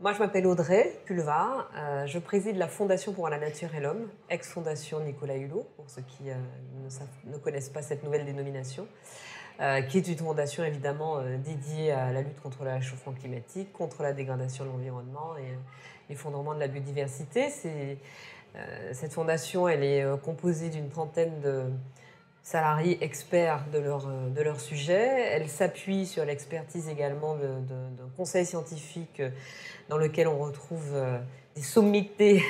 Moi, je m'appelle Audrey Pulvar. Je préside la Fondation pour la Nature et l'Homme, ex-fondation Nicolas Hulot, pour ceux qui ne connaissent pas cette nouvelle dénomination, qui est une fondation évidemment dédiée à la lutte contre le réchauffement climatique, contre la dégradation de l'environnement et l'effondrement de la biodiversité. Cette fondation, elle est composée d'une trentaine de salariés experts de leur sujet. Elle s'appuie sur l'expertise également d'un conseil scientifique dans lequel on retrouve des sommités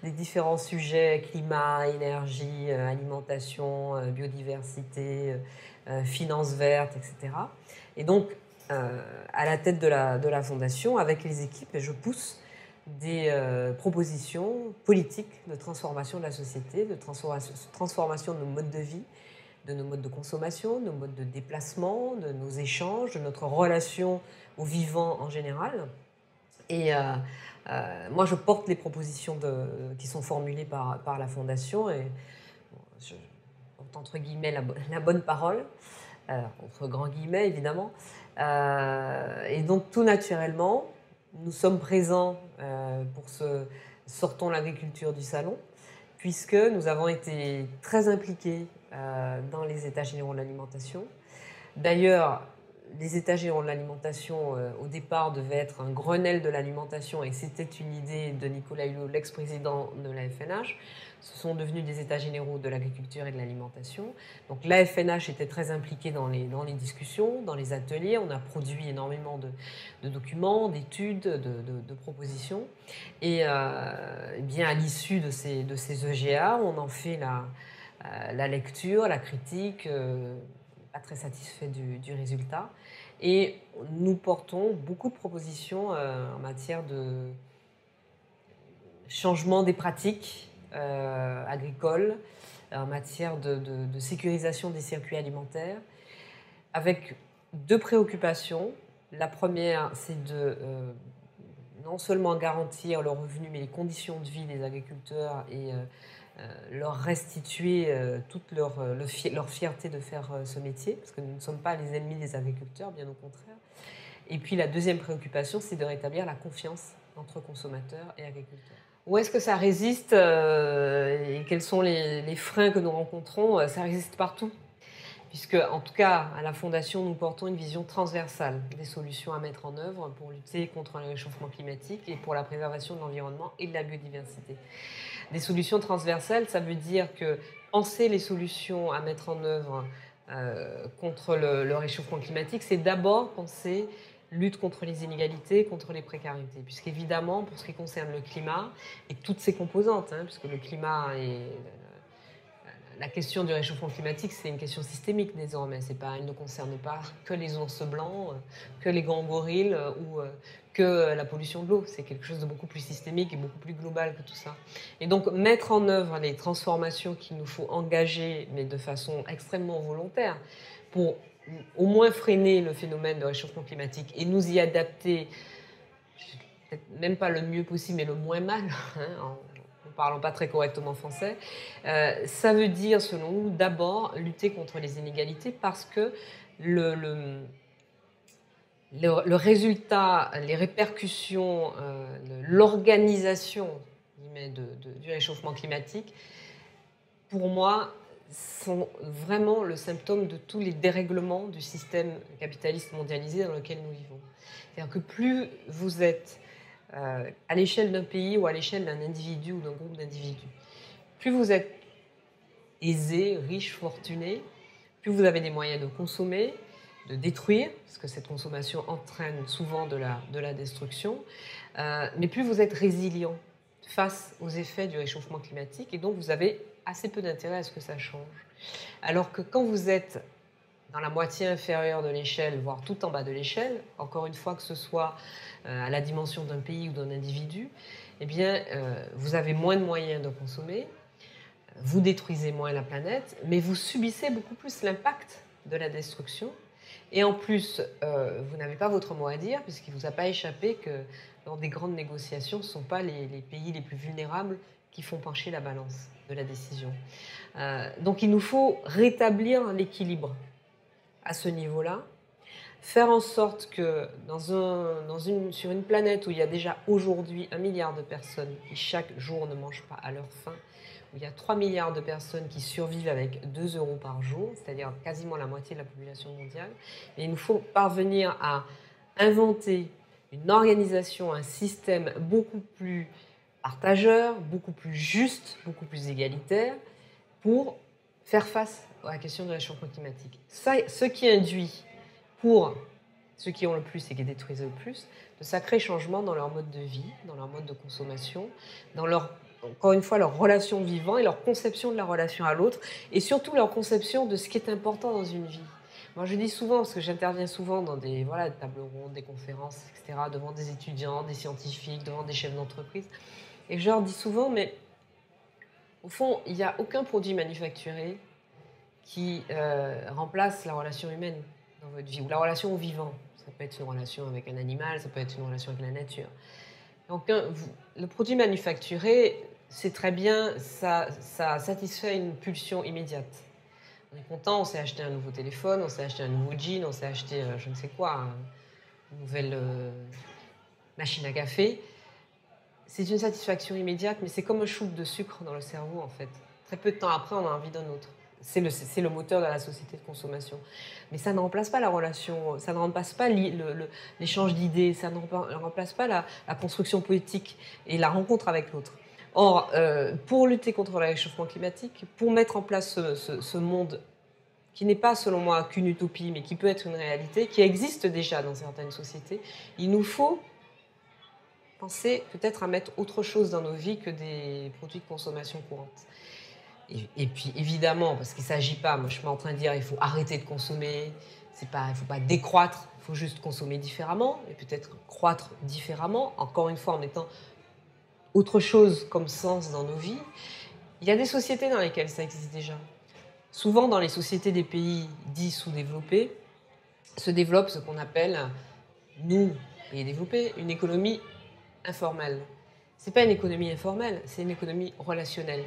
des différents sujets, climat, énergie, alimentation, biodiversité, finances vertes, etc. Et donc, à la tête de la fondation, avec les équipes, je pousse des propositions politiques de transformation de la société, de transformation de nos modes de vie, de nos modes de consommation, de nos modes de déplacement, de nos échanges, de notre relation au vivant en général. Et moi, je porte les propositions qui sont formulées par la Fondation et bon, je porte entre guillemets la bonne parole, entre grands guillemets évidemment. Et donc tout naturellement, nous sommes présents pour ce Sortons l'agriculture du salon, puisque nous avons été très impliqués dans les États généraux de l'alimentation. D'ailleurs, les États généraux de l'alimentation, au départ, devaient être un Grenelle de l'alimentation, et c'était une idée de Nicolas Hulot, l'ex-président de la FNH. Ce sont devenus des États généraux de l'agriculture et de l'alimentation. Donc la FNH était très impliquée dans les discussions, dans les ateliers. On a produit énormément de documents, d'études, de propositions. Et bien à l'issue de ces EGA, on en fait la lecture, la critique, pas très satisfait du résultat. Et nous portons beaucoup de propositions en matière de changement des pratiques agricoles, en matière de sécurisation des circuits alimentaires, avec deux préoccupations. La première, c'est de non seulement garantir le revenu, mais les conditions de vie des agriculteurs et leur restituer toute leur fierté de faire ce métier, parce que nous ne sommes pas les ennemis des agriculteurs, bien au contraire. Et puis la deuxième préoccupation, c'est de rétablir la confiance entre consommateurs et agriculteurs. Où est-ce que ça résiste et quels sont les freins que nous rencontrons? Ça résiste partout, puisque, en tout cas, à la Fondation, nous portons une vision transversale des solutions à mettre en œuvre pour lutter contre le réchauffement climatique et pour la préservation de l'environnement et de la biodiversité. Des solutions transversales, ça veut dire que penser les solutions à mettre en œuvre contre le réchauffement climatique, c'est d'abord penser lutte contre les inégalités, contre les précarités. Puisqu'évidemment, pour ce qui concerne le climat et toutes ses composantes, puisque le climat et la question du réchauffement climatique, c'est une question systémique désormais. Elle ne concerne pas que les ours blancs, que les grands gorilles ou que la pollution de l'eau. C'est quelque chose de beaucoup plus systémique et beaucoup plus global que tout ça. Et donc, mettre en œuvre les transformations qu'il nous faut engager, mais de façon extrêmement volontaire, pour au moins freiner le phénomène de réchauffement climatique et nous y adapter, peut-être même pas le mieux possible, mais le moins mal, en ne parlant pas très correctement français, ça veut dire, selon nous, d'abord lutter contre les inégalités, parce que le résultat, les répercussions, l'organisation du réchauffement climatique, pour moi, sont vraiment le symptôme de tous les dérèglements du système capitaliste mondialisé dans lequel nous vivons. C'est-à-dire que plus vous êtes à l'échelle d'un pays ou à l'échelle d'un individu ou d'un groupe d'individus, plus vous êtes aisé, riche, fortuné, plus vous avez des moyens de consommer, de détruire, parce que cette consommation entraîne souvent de la destruction, mais plus vous êtes résilient face aux effets du réchauffement climatique, et donc vous avez assez peu d'intérêt à ce que ça change. Alors que quand vous êtes dans la moitié inférieure de l'échelle, voire tout en bas de l'échelle, encore une fois que ce soit à la dimension d'un pays ou d'un individu, eh bien, vous avez moins de moyens de consommer, vous détruisez moins la planète, mais vous subissez beaucoup plus l'impact de la destruction. Et en plus, vous n'avez pas votre mot à dire, puisqu'il ne vous a pas échappé que lors des grandes négociations, ce ne sont pas les pays les plus vulnérables qui font pencher la balance de la décision. Donc il nous faut rétablir l'équilibre à ce niveau-là, faire en sorte que sur une planète où il y a déjà aujourd'hui 1 milliard de personnes qui chaque jour ne mangent pas à leur faim, où il y a 3 milliards de personnes qui survivent avec 2 euros par jour, c'est-à-dire quasiment la moitié de la population mondiale, et il nous faut parvenir à inventer une organisation, un système beaucoup plus partageur, beaucoup plus juste, beaucoup plus égalitaire, pour faire face à la question de réchauffement climatique. Ça, ce qui induit, pour ceux qui ont le plus et qui détruisent le plus, de sacrés changements dans leur mode de vie, dans leur mode de consommation, dans leur, encore une fois, leur relation vivant et leur conception de la relation à l'autre, et surtout leur conception de ce qui est important dans une vie. Moi, je dis souvent, parce que j'interviens souvent dans des tables rondes, des conférences, etc., devant des étudiants, des scientifiques, devant des chefs d'entreprise, et je leur dis souvent, mais au fond, il n'y a aucun produit manufacturé qui remplace la relation humaine dans votre vie, ou la relation au vivant. Ça peut être une relation avec un animal, ça peut être une relation avec la nature. Donc, le produit manufacturé, c'est très bien, ça satisfait une pulsion immédiate. On est content, on s'est acheté un nouveau téléphone, on s'est acheté un nouveau jean, on s'est acheté je ne sais quoi, une nouvelle machine à café. C'est une satisfaction immédiate, mais c'est comme un shoot de sucre dans le cerveau, en fait. Très peu de temps après, on a envie d'un autre. C'est le moteur de la société de consommation. Mais ça ne remplace pas la relation, ça ne remplace pas l'échange d'idées, ça ne remplace pas la construction poétique et la rencontre avec l'autre. Or, pour lutter contre le réchauffement climatique, pour mettre en place ce monde qui n'est pas, selon moi, qu'une utopie, mais qui peut être une réalité, qui existe déjà dans certaines sociétés, il nous faut penser peut-être à mettre autre chose dans nos vies que des produits de consommation courante. Et puis évidemment, parce qu'il ne s'agit pas, moi je ne suis pas en train de dire il faut arrêter de consommer, il ne faut pas décroître, il faut juste consommer différemment et peut-être croître différemment, encore une fois en mettant autre chose comme sens dans nos vies. Il y a des sociétés dans lesquelles ça existe déjà. Souvent dans les sociétés des pays dits sous-développés, se développe ce qu'on appelle, nous, pays développés, une économie informelle. Ce n'est pas une économie informelle, c'est une économie relationnelle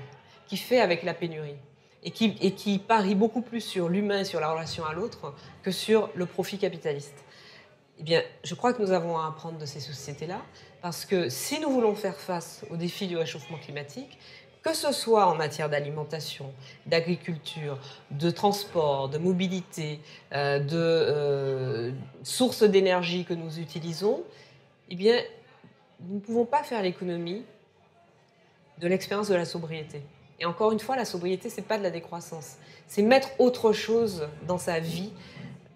qui fait avec la pénurie et qui parie beaucoup plus sur l'humain et sur la relation à l'autre que sur le profit capitaliste. Eh bien, je crois que nous avons à apprendre de ces sociétés-là parce que si nous voulons faire face aux défis du réchauffement climatique, que ce soit en matière d'alimentation, d'agriculture, de transport, de mobilité, de sources d'énergie que nous utilisons, eh bien, nous ne pouvons pas faire l'économie de l'expérience de la sobriété. Et encore une fois, la sobriété, ce n'est pas de la décroissance. C'est mettre autre chose dans sa vie,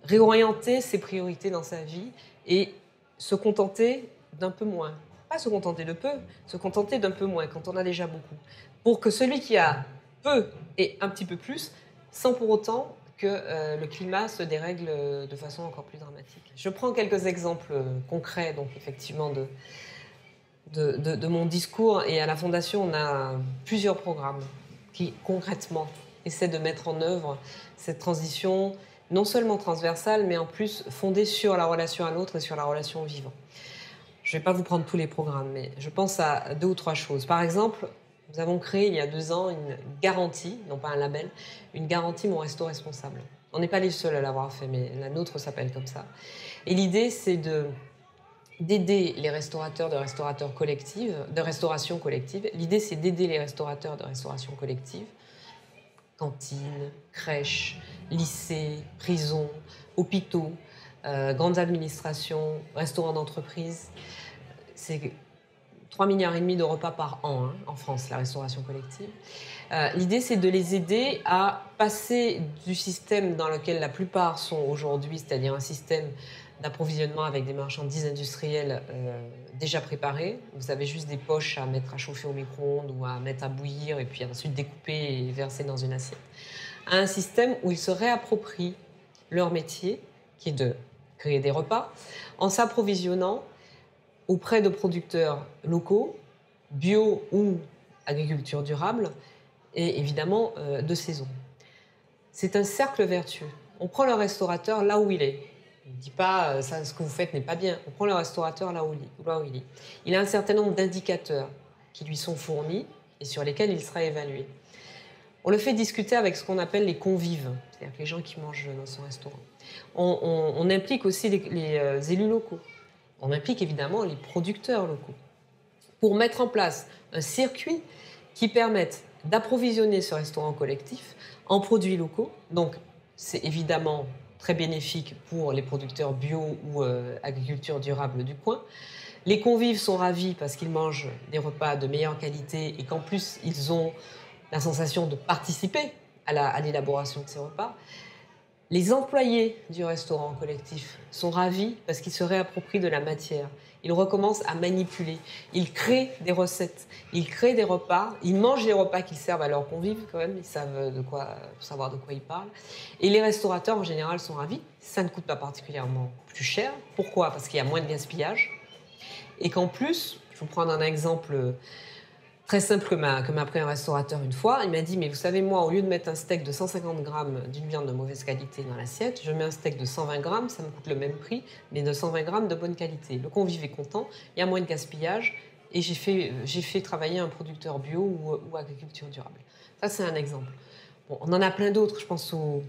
réorienter ses priorités dans sa vie et se contenter d'un peu moins. Pas se contenter de peu, se contenter d'un peu moins quand on a déjà beaucoup. Pour que celui qui a peu ait un petit peu plus, sans pour autant que le climat se dérègle de façon encore plus dramatique. Je prends quelques exemples concrets, donc effectivement, de mon discours. Et à la Fondation, on a plusieurs programmes qui, concrètement, essaient de mettre en œuvre cette transition, non seulement transversale, mais en plus fondée sur la relation à l'autre et sur la relation au vivant. Je ne vais pas vous prendre tous les programmes, mais je pense à 2 ou 3 choses. Par exemple, nous avons créé il y a 2 ans une garantie, non pas un label, une garantie Mon Resto Responsable. On n'est pas les seuls à l'avoir fait, mais la nôtre s'appelle comme ça. Et l'idée, c'est d'aider les restaurateurs de restauration collective. L'idée, c'est d'aider les restaurateurs de restauration collective, cantines, crèches, lycées, prisons, hôpitaux, grandes administrations, restaurants d'entreprise. C'est 3,5 milliards de repas par an en France, la restauration collective. L'idée, c'est de les aider à passer du système dans lequel la plupart sont aujourd'hui, c'est-à-dire un système d'approvisionnement avec des marchandises industrielles déjà préparées. Vous avez juste des poches à mettre à chauffer au micro-ondes ou à mettre à bouillir et puis ensuite découper et verser dans une assiette. À un système où ils se réapproprient leur métier, qui est de créer des repas, en s'approvisionnant auprès de producteurs locaux, bio ou agriculture durable, et évidemment de saison. C'est un cercle vertueux. On prend le restaurateur là où il est. On ne dit pas ça, ce que vous faites n'est pas bien. On prend le restaurateur là où il est. Il a un certain nombre d'indicateurs qui lui sont fournis et sur lesquels il sera évalué. On le fait discuter avec ce qu'on appelle les convives, c'est-à-dire les gens qui mangent dans son restaurant. On implique aussi les élus locaux. On implique évidemment les producteurs locaux pour mettre en place un circuit qui permette d'approvisionner ce restaurant collectif en produits locaux. Donc, c'est évidemment très bénéfique pour les producteurs bio ou agriculture durable du coin. Les convives sont ravis parce qu'ils mangent des repas de meilleure qualité et qu'en plus, ils ont la sensation de participer à l'élaboration de ces repas. Les employés du restaurant collectif sont ravis parce qu'ils se réapproprient de la matière. Ils recommencent à manipuler. Ils créent des recettes. Ils créent des repas. Ils mangent les repas qu'ils servent à leurs convives quand même. Ils savent savoir de quoi ils parlent. Et les restaurateurs en général sont ravis. Ça ne coûte pas particulièrement plus cher. Pourquoi? Parce qu'il y a moins de gaspillage. Et qu'en plus, je vais vous prendre un exemple très simple que m'a pris un restaurateur une fois. Il m'a dit, mais vous savez, moi, au lieu de mettre un steak de 150 grammes d'une viande de mauvaise qualité dans l'assiette, je mets un steak de 120 grammes, ça me coûte le même prix, mais de 120 grammes de bonne qualité. Le convive est content, il y a moins de gaspillage, et j'ai fait travailler un producteur bio ou agriculture durable. Ça, c'est un exemple. Bon, on en a plein d'autres. Je pense au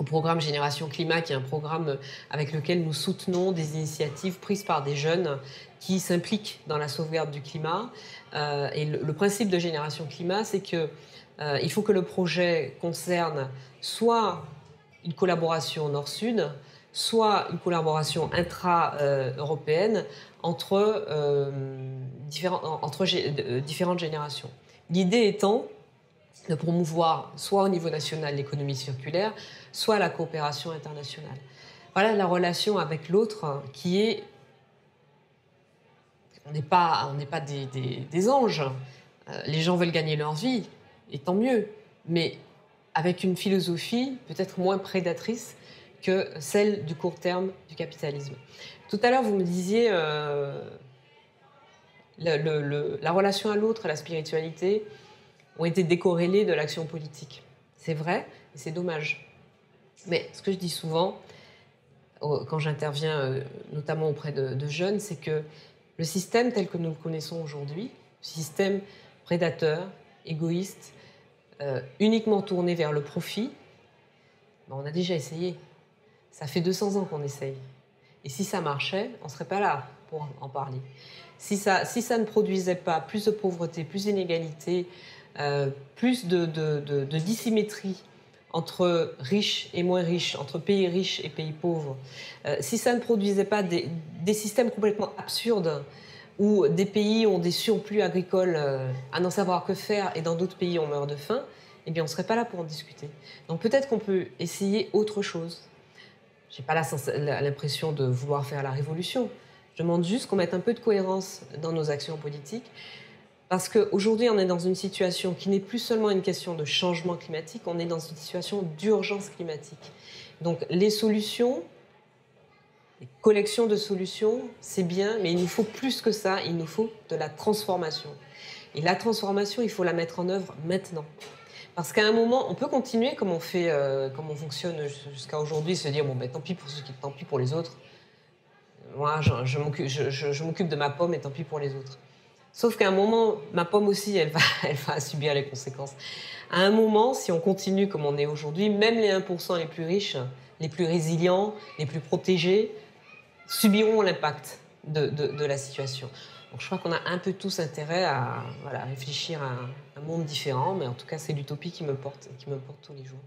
programme Génération Climat, qui est un programme avec lequel nous soutenons des initiatives prises par des jeunes qui s'impliquent dans la sauvegarde du climat. Et le principe de Génération Climat, c'est qu'il faut que le projet concerne soit une collaboration nord-sud, soit une collaboration intra-européenne entre différentes générations. L'idée étant de promouvoir soit au niveau national l'économie circulaire, soit la coopération internationale. Voilà la relation avec l'autre qui est... On n'est pas des anges. Les gens veulent gagner leur vie, et tant mieux, mais avec une philosophie peut-être moins prédatrice que celle du court terme du capitalisme. Tout à l'heure, vous me disiez la relation à l'autre, à la spiritualité, ont été décorrélées de l'action politique. C'est vrai, et c'est dommage. Mais ce que je dis souvent, quand j'interviens notamment auprès de jeunes, c'est que le système tel que nous le connaissons aujourd'hui, système prédateur, égoïste, uniquement tourné vers le profit, ben on a déjà essayé. Ça fait 200 ans qu'on essaye. Et si ça marchait, on ne serait pas là pour en parler. Si ça ne produisait pas plus de pauvreté, plus d'inégalité, plus de dissymétrie entre riches et moins riches, entre pays riches et pays pauvres, si ça ne produisait pas des systèmes complètement absurdes où des pays ont des surplus agricoles à n'en savoir que faire et dans d'autres pays on meurt de faim, eh bien on ne serait pas là pour en discuter. Donc peut-être qu'on peut essayer autre chose. Je n'ai pas l'impression de vouloir faire la révolution. Je demande juste qu'on mette un peu de cohérence dans nos actions politiques. Parce qu'aujourd'hui, on est dans une situation qui n'est plus seulement une question de changement climatique, on est dans une situation d'urgence climatique. Donc les solutions, les collections de solutions, c'est bien, mais il nous faut plus que ça, il nous faut de la transformation. Et la transformation, il faut la mettre en œuvre maintenant. Parce qu'à un moment, on peut continuer comme on fait, comme on fonctionne jusqu'à aujourd'hui, se dire, bon, ben, tant pis pour ceux qui, tant pis pour les autres. Moi, je m'occupe de ma pomme et tant pis pour les autres. Sauf qu'à un moment, ma pomme aussi, elle va subir les conséquences. À un moment, si on continue comme on est aujourd'hui, même les 1% les plus riches, les plus résilients, les plus protégés, subiront l'impact de la situation. Donc je crois qu'on a un peu tous intérêt à réfléchir à un monde différent, mais en tout cas, c'est l'utopie qui me porte tous les jours.